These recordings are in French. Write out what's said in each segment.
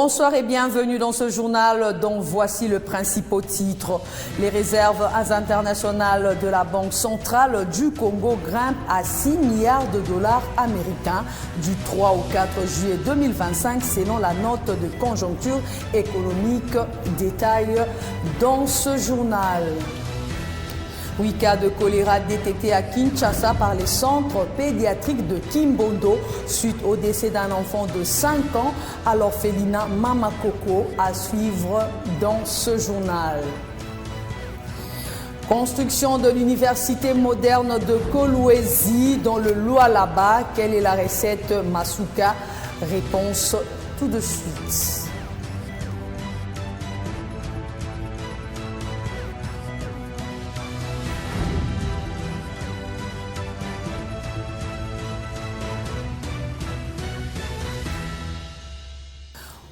Bonsoir et bienvenue dans ce journal dont voici le principal titre. Les réserves internationales de la Banque centrale du Congo grimpent à 6 milliards de dollars américains du 3 au 4 juillet 2025 selon la note de conjoncture économique. Détail dans ce journal. 8 cas de choléra détectés à Kinshasa par les centres pédiatriques de Kimbondo suite au décès d'un enfant de 5 ans à l'orphelinat Mama Koko, à suivre dans ce journal. Construction de l'université moderne de Kolwezi dans le Lualaba. Quelle est la recette Masuka? Réponse tout de suite.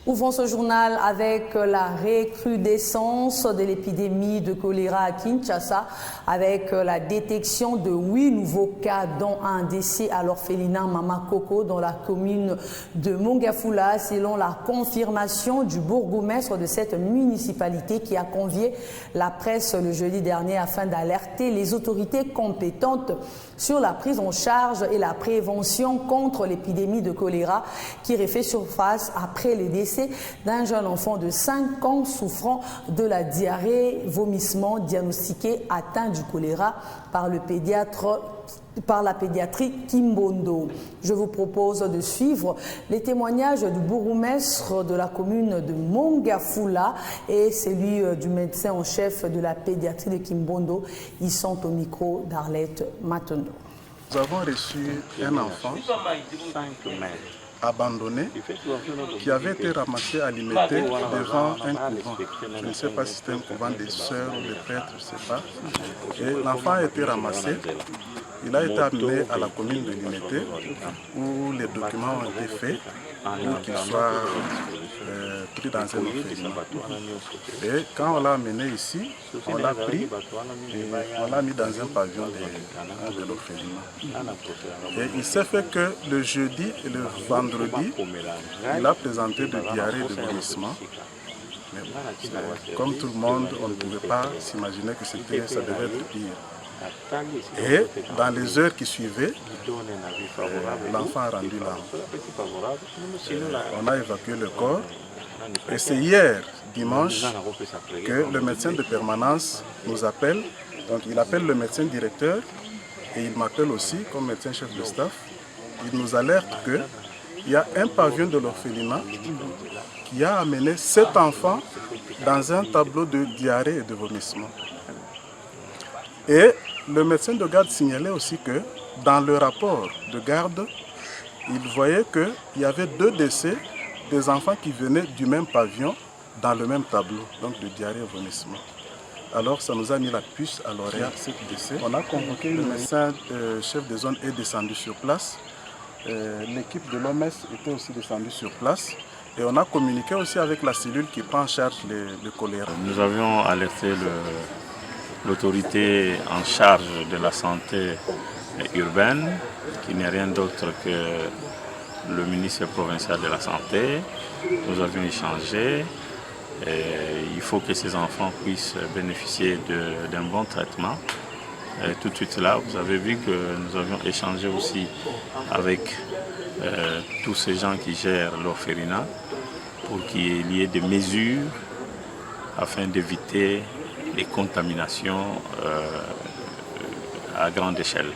Ouvrons ce journal avec la recrudescence de l'épidémie de choléra à Kinshasa, avec la détection de 8 nouveaux cas, dont un décès à l'orphelinat Mama Koko dans la commune de Mongafula, selon la confirmation du bourgmestre de cette municipalité qui a convié la presse le jeudi dernier afin d'alerter les autorités compétentes sur la prise en charge et la prévention contre l'épidémie de choléra qui refait surface après les décès d'un jeune enfant de 5 ans souffrant de la diarrhée, vomissement, diagnostiqué atteint du choléra par la pédiatrie Kimbondo. Je vous propose de suivre les témoignages du bourgmestre de la commune de Mongafula et celui du médecin en chef de la pédiatrie de Kimbondo. Ils sont au micro d'Arlette Matondo. Nous avons reçu un enfant abandonné qui avait été ramassé à Limité devant un couvent. Je ne sais pas si c'était un couvent des sœurs ou des prêtres, je ne sais pas. Et l'enfant a été ramassé. Il a été amené à la commune de Limité où les documents ont été faits pour qu'il soit pris dans un orphelinat. Et quand on l'a amené ici, on l'a pris et on l'a mis dans un pavillon de l'orphelinat. Et il s'est fait que le jeudi et le vendredi, il a présenté de diarrhée et de vomissement. Mais comme tout le monde, on ne pouvait pas s'imaginer que ça devait être pire. Et dans les heures qui suivaient, l'enfant a rendu l'âme. On a évacué le corps. Et c'est hier, dimanche, que le médecin de permanence nous appelle. Donc il appelle le médecin directeur et il m'appelle aussi comme médecin chef de staff. Il nous alerte qu'il y a un pavillon de l'orphelinat qui a amené 7 enfants dans un tableau de diarrhée et de vomissement. Et le médecin de garde signalait aussi que dans le rapport de garde, il voyait qu'il y avait 2 décès des enfants qui venaient du même pavillon dans le même tableau, donc de diarrhée et vomissement. Alors ça nous a mis la puce à l'oreille, ces décès. On a convoqué le médecin chef de zone est descendu sur place. L'équipe de l'OMS était aussi descendue sur place. Et on a communiqué aussi avec la cellule qui prend en charge le choléra. Nous avions alerté l'autorité en charge de la santé urbaine, qui n'est rien d'autre que le ministère provincial de la Santé. Nous avions échangé. Et il faut que ces enfants puissent bénéficier d'un bon traitement. Et tout de suite là, vous avez vu que nous avions échangé aussi avec tous ces gens qui gèrent l'orphelinat pour qu'il y ait des mesures afin d'éviter les contaminations à grande échelle.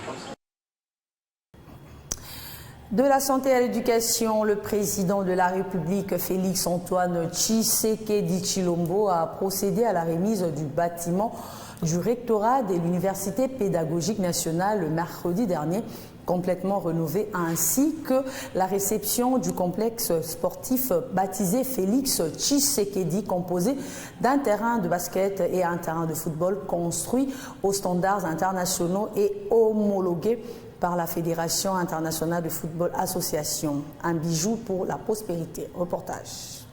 De la santé à l'éducation, le président de la République, Félix Antoine Tshisekedi Tshilombo, a procédé à la remise du bâtiment du rectorat de l'Université pédagogique nationale le mercredi dernier, complètement rénové, ainsi que la réception du complexe sportif baptisé Félix Tshisekedi, composé d'un terrain de basket et un terrain de football construit aux standards internationaux et homologués par la Fédération internationale de football association. Un bijou pour la prospérité. Reportage.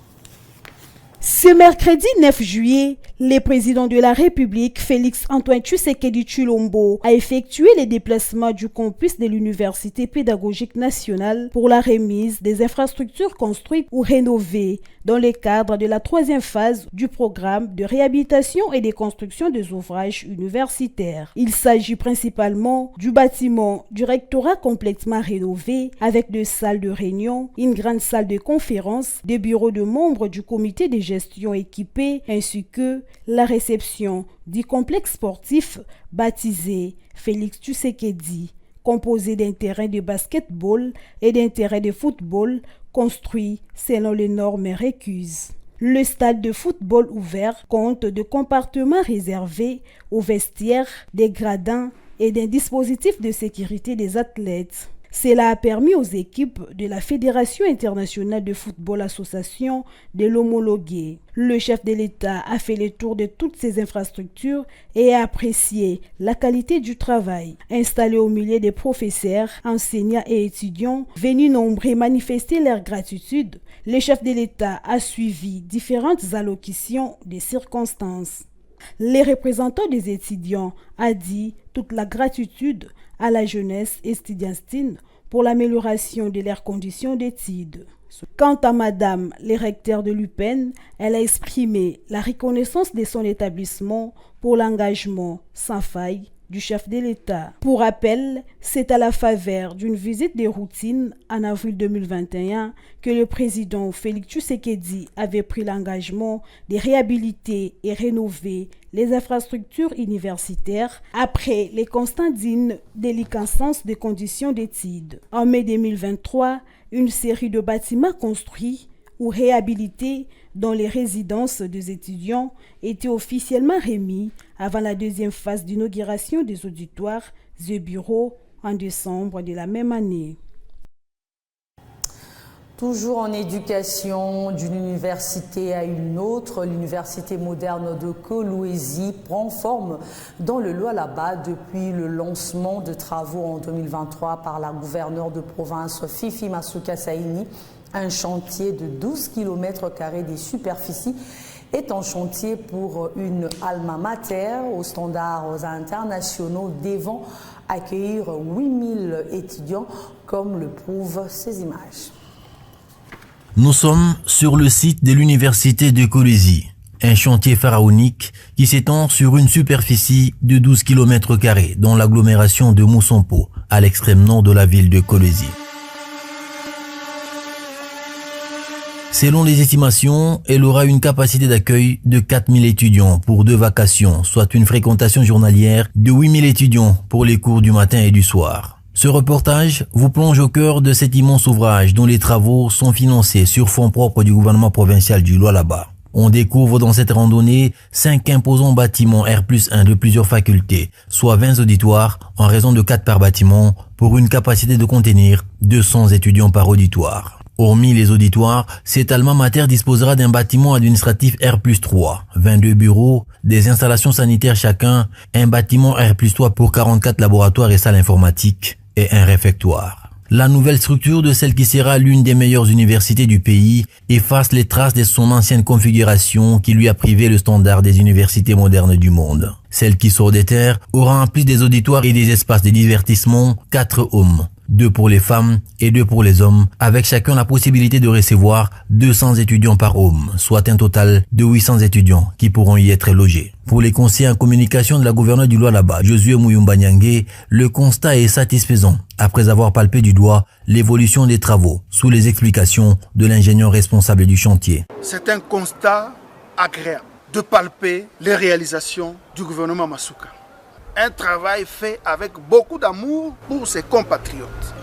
Ce mercredi 9 juillet, le président de la République, Félix Antoine Tshisekedi Tshilombo, a effectué les déplacements du campus de l'Université pédagogique nationale pour la remise des infrastructures construites ou rénovées dans le cadre de la 3e phase du programme de réhabilitation et de construction des ouvrages universitaires. Il s'agit principalement du bâtiment du rectorat complètement rénové avec 2 salles de réunion, une grande salle de conférence, des bureaux de membres du comité de gestion équipés ainsi que la réception du complexe sportif baptisé Félix Tshisekedi, composé d'un terrain de basketball et d'un terrain de football construit selon les normes récuses. Le stade de football ouvert compte de compartiments réservés aux vestiaires, des gradins et d'un dispositif de sécurité des athlètes. Cela a permis aux équipes de la Fédération internationale de football association de l'homologuer. Le chef de l'État a fait le tour de toutes ces infrastructures et a apprécié la qualité du travail. Installé au milieu des professeurs, enseignants et étudiants venus nombreux manifester leur gratitude, le chef de l'État a suivi différentes allocutions des circonstances. Les représentants des étudiants a dit toute la gratitude à la jeunesse estudiantine pour l'amélioration de leurs conditions d'études. Quant à Madame le recteur de l'UPEN, elle a exprimé la reconnaissance de son établissement pour l'engagement sans faille du chef de l'État. Pour rappel, c'est à la faveur d'une visite de routine en avril 2021 que le président Félix Tshisekedi avait pris l'engagement de réhabiliter et rénover les infrastructures universitaires après les constantes déliquescences des conditions d'études. En mai 2023, une série de bâtiments construits ou réhabilités dans les résidences des étudiants étaient officiellement remis avant la 2e phase d'inauguration des auditoires et bureaux en décembre de la même année. Toujours en éducation, d'une université à une autre, l'université moderne de Kolwezi prend forme dans le Lualaba depuis le lancement de travaux en 2023 par la gouverneure de province Fifi Masuka Saini. Un chantier de 12 km² des superficies est en chantier pour une alma mater aux standards internationaux devant accueillir 8000 étudiants, comme le prouvent ces images. Nous sommes sur le site de l'université de Kolwezi, un chantier pharaonique qui s'étend sur une superficie de 12 km² dans l'agglomération de Moussampo, à l'extrême nord de la ville de Kolwezi. Selon les estimations, elle aura une capacité d'accueil de 4000 étudiants pour 2 vacations, soit une fréquentation journalière de 8000 étudiants pour les cours du matin et du soir. Ce reportage vous plonge au cœur de cet immense ouvrage dont les travaux sont financés sur fonds propres du gouvernement provincial du Lualaba. On découvre dans cette randonnée 5 imposants bâtiments R+1 de plusieurs facultés, soit 20 auditoires en raison de 4 par bâtiment pour une capacité de contenir 200 étudiants par auditoire. Hormis les auditoires, cet alma mater disposera d'un bâtiment administratif R+3, 22 bureaux, des installations sanitaires chacun, un bâtiment R+3 pour 44 laboratoires et salles informatiques et un réfectoire. La nouvelle structure de celle qui sera l'une des meilleures universités du pays efface les traces de son ancienne configuration qui lui a privé le standard des universités modernes du monde. Celle qui sort des terres aura en plus des auditoires et des espaces de divertissement 4 hommes. 2 pour les femmes et 2 pour les hommes, avec chacun la possibilité de recevoir 200 étudiants par homme, soit un total de 800 étudiants qui pourront y être logés. Pour les conseillers en communication de la gouverneure du Lualaba, Josué Muyumba Nyange, le constat est satisfaisant après avoir palpé du doigt l'évolution des travaux sous les explications de l'ingénieur responsable du chantier. C'est un constat agréable de palper les réalisations du gouvernement Masuka. Un travail fait avec beaucoup d'amour pour ses compatriotes,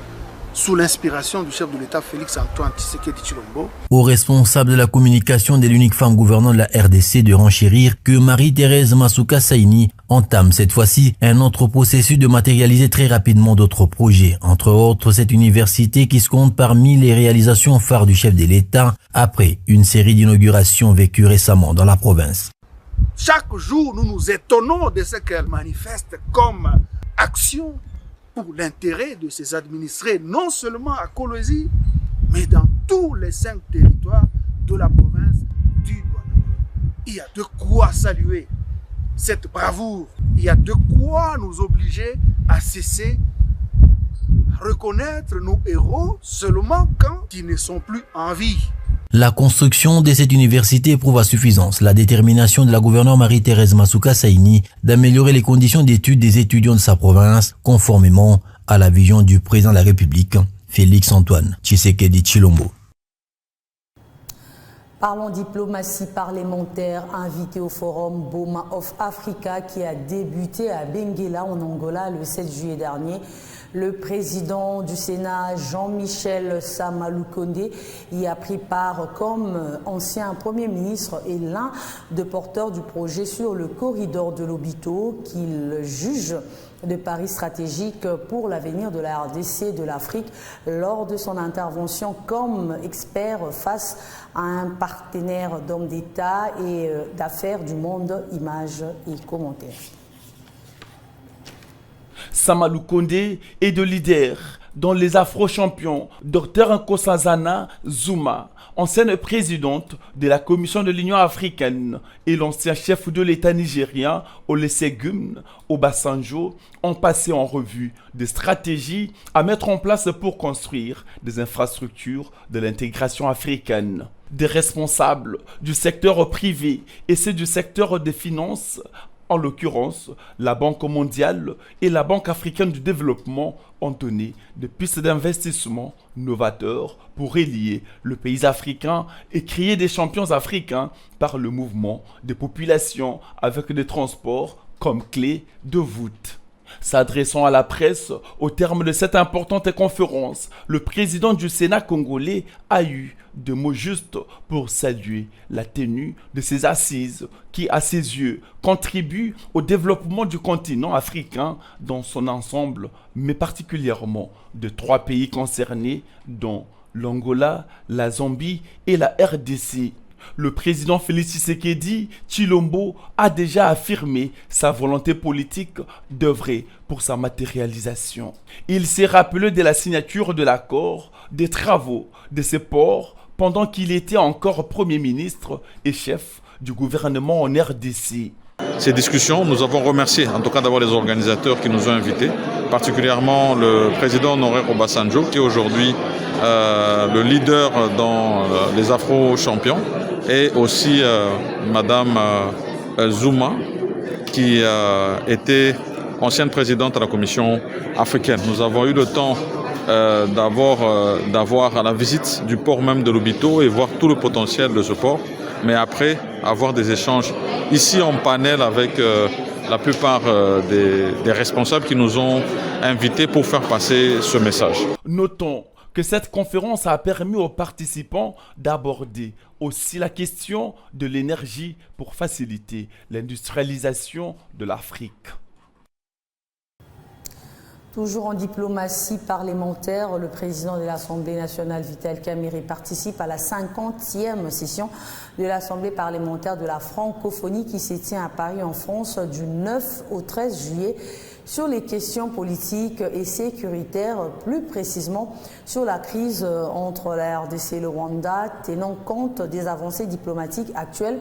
sous l'inspiration du chef de l'État Félix Antoine Tshisekedi Tshilombo. Au responsable de la communication de l'unique femme gouvernante de la RDC de renchérir que Marie-Thérèse Masuka Saini entame cette fois-ci un autre processus de matérialiser très rapidement d'autres projets, entre autres cette université qui se compte parmi les réalisations phares du chef de l'État après une série d'inaugurations vécues récemment dans la province. Chaque jour, nous nous étonnons de ce qu'elle manifeste comme action pour l'intérêt de ses administrés, non seulement à Kolwezi, mais dans tous les 5 territoires de la province du Lualaba. Il y a de quoi saluer cette bravoure, il y a de quoi nous obliger à cesser, à reconnaître nos héros seulement quand ils ne sont plus en vie. La construction de cette université prouve à suffisance la détermination de la gouverneure Marie-Thérèse Masuka Saini d'améliorer les conditions d'études des étudiants de sa province, conformément à la vision du président de la République, Félix-Antoine Tshisekedi Tshilombo. Parlons diplomatie parlementaire, invité au forum Boma of Africa qui a débuté à Benguela en Angola le 7 juillet dernier. Le président du Sénat, Jean-Michel Samalukonde, y a pris part comme ancien Premier ministre et l'un des porteurs du projet sur le corridor de Lobito qu'il juge de Paris stratégique pour l'avenir de la RDC et de l'Afrique lors de son intervention comme expert face à un partenaire d'hommes d'État et d'affaires du monde, images et commentaires. Samalukonde est de leader dans les Afro-champions. Dr Nkosazana Zuma, ancienne présidente de la Commission de l'Union africaine et l'ancien chef de l'État nigérien Olusegun Obasanjo ont passé en revue des stratégies à mettre en place pour construire des infrastructures de l'intégration africaine. Des responsables du secteur privé et ceux du secteur des finances, en l'occurrence, la Banque mondiale et la Banque africaine du développement ont donné des pistes d'investissement novateurs pour relier le pays africain et créer des champions africains par le mouvement des populations avec des transports comme clé de voûte. S'adressant à la presse au terme de cette importante conférence, le président du Sénat congolais a eu des mots justes pour saluer la tenue de ces assises qui, à ses yeux, contribuent au développement du continent africain dans son ensemble, mais particulièrement de 3 pays concernés, dont l'Angola, la Zambie et la RDC. Le président Félix Tshisekedi Tshilombo a déjà affirmé sa volonté politique d'œuvrer pour sa matérialisation. Il s'est rappelé de la signature de l'accord, des travaux de ses ports pendant qu'il était encore Premier ministre et chef du gouvernement en RDC. Ces discussions, nous avons remercié en tout cas d'abord les organisateurs qui nous ont invités, particulièrement le président Honoraire Obasanjo qui est aujourd'hui le leader dans les Afro-champions, et aussi Madame Zuma qui était ancienne présidente de la Commission africaine. Nous avons eu le temps d'avoir à la visite du port même de Lobito et voir tout le potentiel de ce port, mais après avoir des échanges ici en panel avec la plupart des responsables qui nous ont invités pour faire passer ce message. Notons que cette conférence a permis aux participants d'aborder aussi la question de l'énergie pour faciliter l'industrialisation de l'Afrique. Toujours en diplomatie parlementaire, le président de l'Assemblée nationale, Vital Kamerhe, participe à la 50e session de l'Assemblée parlementaire de la francophonie qui se tient à Paris en France du 9 au 13 juillet sur les questions politiques et sécuritaires, plus précisément sur la crise entre la RDC et le Rwanda, tenant compte des avancées diplomatiques actuelles.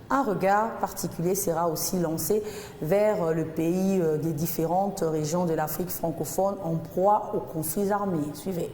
Un regard particulier sera aussi lancé vers le pays des différentes régions de l'Afrique francophone en proie aux conflits armés. Suivez.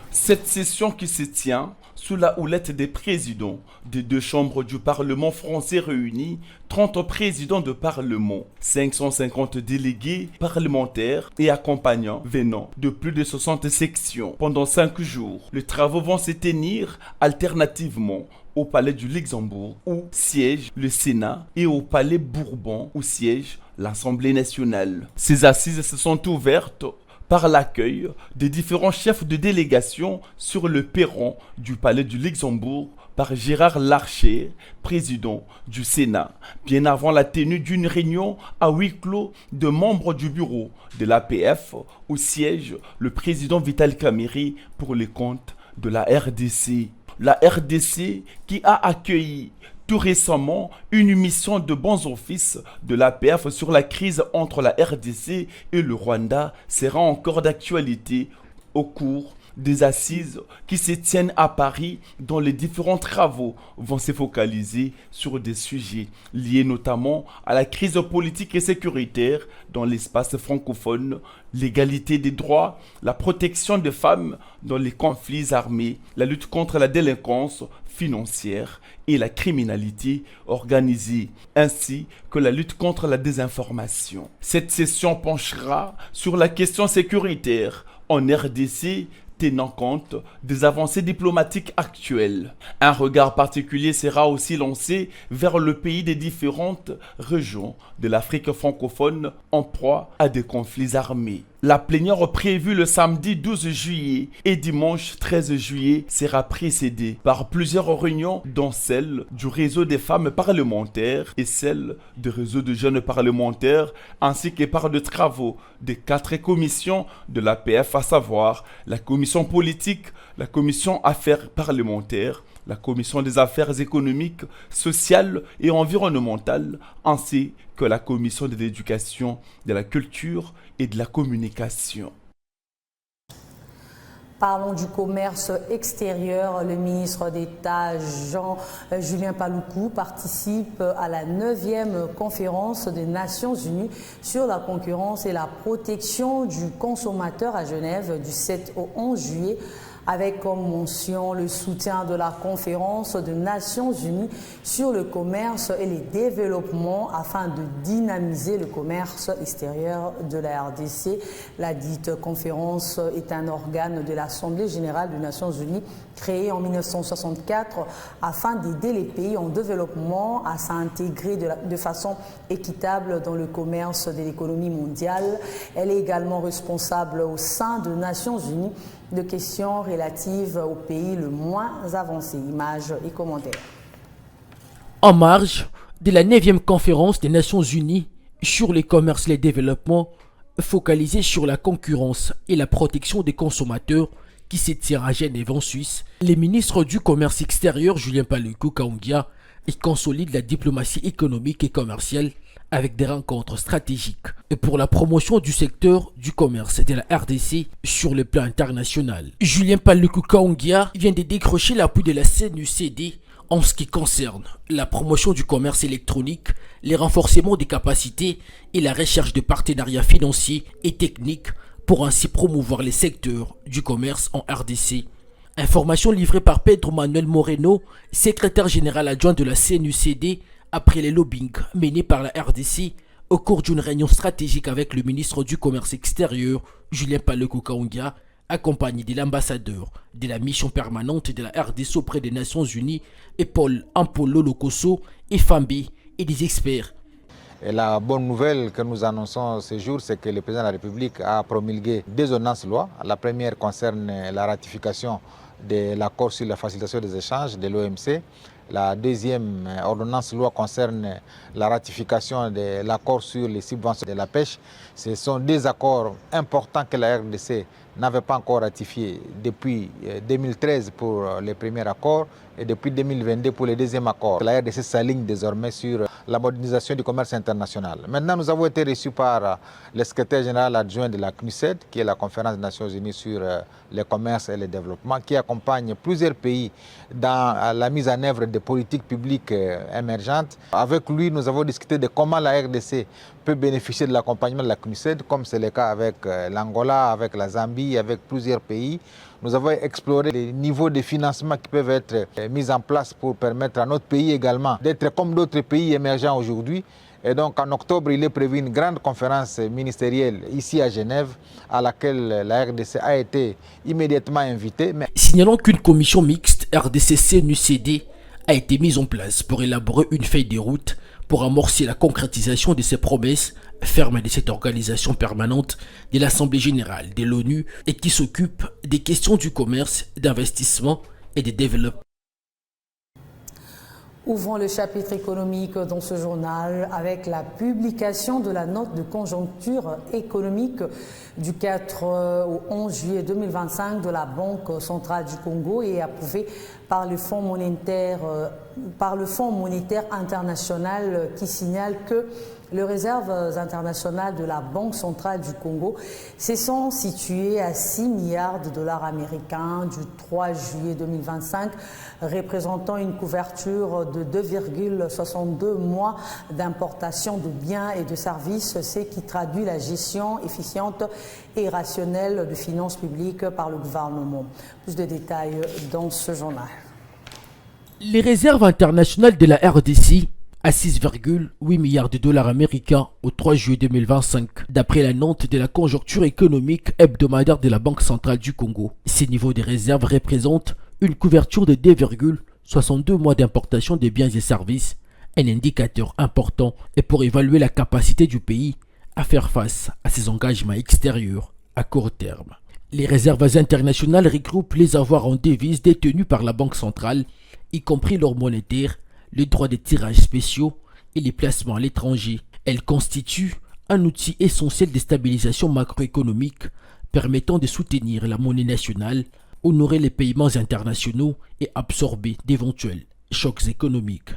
Cette session qui se tient sous la houlette des présidents des 2 chambres du Parlement français réunis, 30 présidents de Parlement, 550 délégués parlementaires et accompagnants venant de plus de 60 sections. Pendant 5 jours, les travaux vont se tenir alternativement au Palais du Luxembourg où siège le Sénat et au Palais Bourbon où siège l'Assemblée nationale. Ces assises se sont ouvertes par l'accueil des différents chefs de délégation sur le perron du Palais du Luxembourg par Gérard Larcher, président du Sénat, bien avant la tenue d'une réunion à huis clos de membres du bureau de l'APF où siège le président Vital Kamerhe pour les comptes de la RDC. La RDC qui a accueilli tout récemment une mission de bons offices de l'APF sur la crise entre la RDC et le Rwanda sera encore d'actualité au cours des assises qui se tiennent à Paris, dont les différents travaux vont se focaliser sur des sujets liés notamment à la crise politique et sécuritaire dans l'espace francophone, l'égalité des droits, la protection des femmes dans les conflits armés, la lutte contre la délinquance financière et la criminalité organisée, ainsi que la lutte contre la désinformation. Cette session penchera sur la question sécuritaire en RDC, tenant compte des avancées diplomatiques actuelles. Un regard particulier sera aussi lancé vers le pays des différentes régions de l'Afrique francophone en proie à des conflits armés. La plénière prévue le samedi 12 juillet et dimanche 13 juillet sera précédée par plusieurs réunions, dont celle du réseau des femmes parlementaires et celle du réseau de jeunes parlementaires, ainsi que par des travaux des 4 commissions de l'APF, à savoir la commission politique, la commission affaires parlementaires, la commission des affaires économiques, sociales et environnementales, ainsi que la commission de l'éducation, de la culture et de la communication. Parlons du commerce extérieur. Le ministre d'État Julien Paluku participe à la 9e conférence des Nations Unies sur la concurrence et la protection du consommateur à Genève du 7 au 11 juillet, avec comme mention le soutien de la conférence des Nations Unies sur le commerce et les développements afin de dynamiser le commerce extérieur de la RDC. La dite conférence est un organe de l'Assemblée générale des Nations Unies créé en 1964 afin d'aider les pays en développement à s'intégrer de façon équitable dans le commerce de l'économie mondiale. Elle est également responsable au sein des Nations Unies de questions relatives aux pays le moins avancés. Images et commentaires. En marge de la 9e conférence des Nations Unies sur le commerce et le développement, focalisée sur la concurrence et la protection des consommateurs qui se tient à Genève en Suisse, les ministres du commerce extérieur Julien Paluku Kaongia consolident la diplomatie économique et commerciale avec des rencontres stratégiques pour la promotion du secteur du commerce de la RDC sur le plan international. Julien Paluku Kaongia vient de décrocher l'appui de la CNUCD en ce qui concerne la promotion du commerce électronique, les renforcements des capacités et la recherche de partenariats financiers et techniques pour ainsi promouvoir les secteurs du commerce en RDC. Information livrée par Pedro Manuel Moreno, secrétaire général adjoint de la CNUCD, après les lobbying menés par la RDC au cours d'une réunion stratégique avec le ministre du Commerce extérieur, Julien Paluku Kaongia, accompagné de l'ambassadeur de la mission permanente de la RDC auprès des Nations Unies, et Paul Ampolo Lokoso et Fambi, et des experts. Et la bonne nouvelle que nous annonçons ce jour, c'est que le président de la République a promulgué 2 ordonnances-lois. La première concerne la ratification de l'accord sur la facilitation des échanges de l'OMC. La deuxième ordonnance-loi concerne la ratification de l'accord sur les subventions de la pêche. Ce sont 2 accords importants que la RDC n'avait pas encore ratifiés depuis 2013 pour le premier accord et depuis 2022 pour le deuxième accord. La RDC s'aligne désormais sur la modernisation du commerce international. Maintenant, nous avons été reçus par le secrétaire général adjoint de la CNUCED, qui est la conférence des Nations Unies sur le commerce et le développement, qui accompagne plusieurs pays dans la mise en œuvre de politiques publiques émergentes. Avec lui, nous avons discuté de comment la RDC peut bénéficier de l'accompagnement de la CNUCED, comme c'est le cas avec l'Angola, avec la Zambie, avec plusieurs pays. Nous avons exploré les niveaux de financement qui peuvent être mis en place pour permettre à notre pays également d'être comme d'autres pays émergents aujourd'hui. Et donc en octobre, il est prévu une grande conférence ministérielle ici à Genève à laquelle la RDC a été immédiatement invitée. Signalons qu'une commission mixte RDC-CNUCD a été mise en place pour élaborer une feuille de route pour amorcer la concrétisation de ces promesses fermes de cette organisation permanente de l'Assemblée générale de l'ONU et qui s'occupe des questions du commerce, d'investissement et de développement. Ouvrons le chapitre économique dans ce journal avec la publication de la note de conjoncture économique du 4 au 11 juillet 2025 de la Banque centrale du Congo et approuvée par le Fonds monétaire international qui signale que Les réserves internationales de la Banque centrale du Congo se sont situées à 6 milliards de dollars américains du 3 juillet 2025, représentant une couverture de 2,62 mois d'importation de biens et de services, ce qui traduit la gestion efficiente et rationnelle de finances publiques par le gouvernement. Plus de détails dans ce journal. Les réserves internationales de la RDC à 6,8 milliards de dollars américains au 3 juillet 2025, d'après la note de la conjoncture économique hebdomadaire de la Banque centrale du Congo. Ces niveaux de réserves représentent une couverture de 2,62 mois d'importation de biens et services, un indicateur important et pour évaluer la capacité du pays à faire face à ses engagements extérieurs à court terme. Les réserves internationales regroupent les avoirs en devises détenus par la Banque centrale, y compris l'or monétaire, les droits de tirage spéciaux et les placements à l'étranger. Elles constituent un outil essentiel de stabilisation macroéconomique permettant de soutenir la monnaie nationale, honorer les paiements internationaux et absorber d'éventuels chocs économiques.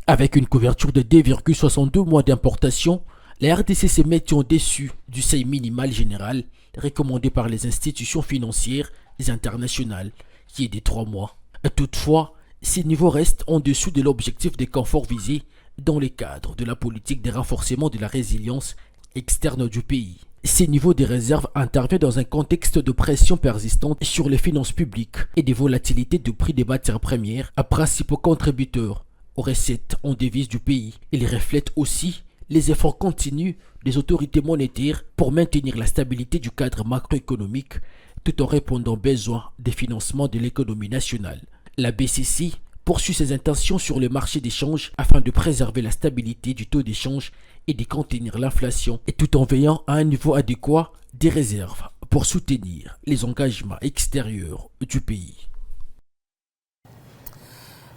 Avec une couverture de 2,62 mois d'importation, la RDC se met au-dessus du seuil minimal général recommandé par les institutions financières internationales, qui est de 3 mois. Toutefois, ces niveaux restent en dessous de l'objectif de confort visé dans le cadre de la politique de renforcement de la résilience externe du pays. Ces niveaux de réserve interviennent dans un contexte de pression persistante sur les finances publiques et de volatilité du prix des matières premières, principaux contributeurs aux recettes en devises du pays. Ils reflètent aussi les efforts continus des autorités monétaires pour maintenir la stabilité du cadre macroéconomique tout en répondant aux besoins de financement de l'économie nationale. La BCC poursuit ses intentions sur le marché d'échange afin de préserver la stabilité du taux d'échange et de contenir l'inflation, et tout en veillant à un niveau adéquat des réserves pour soutenir les engagements extérieurs du pays.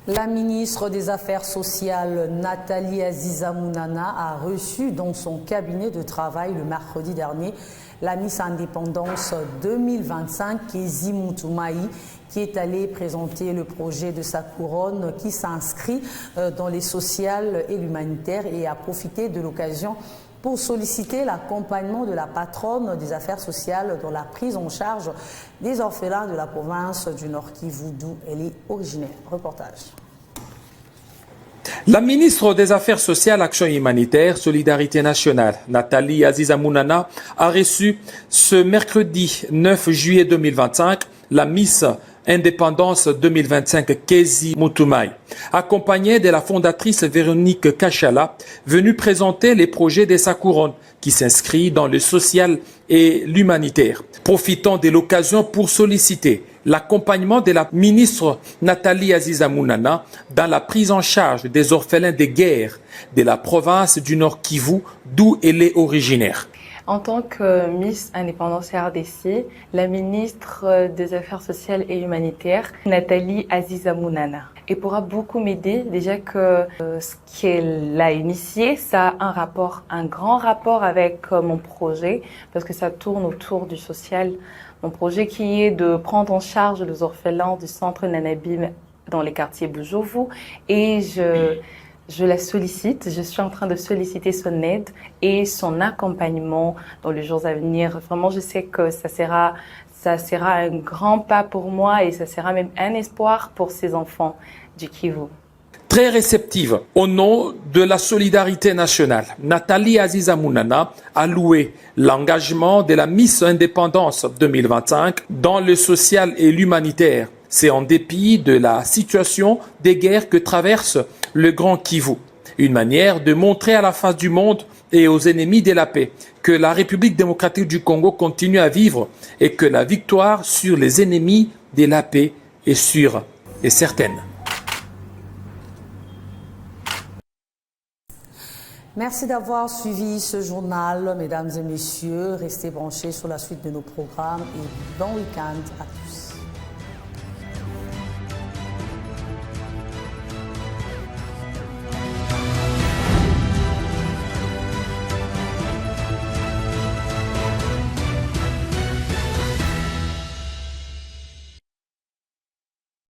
La ministre des Affaires sociales, Nathalie Aziza Mounana, a reçu dans son cabinet de travail le mercredi dernier la Miss Indépendance 2025, Kezi Mutumaï, qui est allée présenter le projet de sa couronne qui s'inscrit dans les sociales et l'humanitaire, et a profité de l'occasion pour solliciter l'accompagnement de la patronne des affaires sociales dans la prise en charge des orphelins de la province du Nord Kivu, d'où elle est originaire. Reportage. La ministre des Affaires sociales, Action humanitaire, Solidarité nationale, Nathalie Aziza Mounana, a reçu ce mercredi 9 juillet 2025 la Miss Indépendance 2025 Kezi Mutumaï, accompagnée de la fondatrice Véronique Kachala, venue présenter les projets de sa couronne qui s'inscrit dans le social et l'humanitaire. Profitant de l'occasion pour solliciter l'accompagnement de la ministre Nathalie Aziza Mounana dans la prise en charge des orphelins de guerre de la province du Nord Kivu, d'où elle est originaire. En tant que Miss Indépendance RDC, la ministre des Affaires sociales et humanitaires, Nathalie Aziza Mounana, et pourra beaucoup m'aider. Déjà que ce qu'elle a initié, ça a un grand rapport avec mon projet, parce que ça tourne autour du social. Mon projet qui est de prendre en charge les orphelins du centre Nanabim dans les quartiers Bujovu, et je la sollicite, je suis en train de solliciter son aide et son accompagnement dans les jours à venir. Vraiment, je sais que ça sera un grand pas pour moi, et ça sera même un espoir pour ces enfants du Kivu. Très réceptive au nom de la solidarité nationale, Nathalie Aziza Mounana a loué l'engagement de la Miss Indépendance 2025 dans le social et l'humanitaire. C'est en dépit de la situation des guerres que traverse le Grand Kivu. Une manière de montrer à la face du monde et aux ennemis de la paix que la République démocratique du Congo continue à vivre et que la victoire sur les ennemis de la paix est sûre et certaine. Merci d'avoir suivi ce journal, mesdames et messieurs. Restez branchés sur la suite de nos programmes et bon week-end à tous.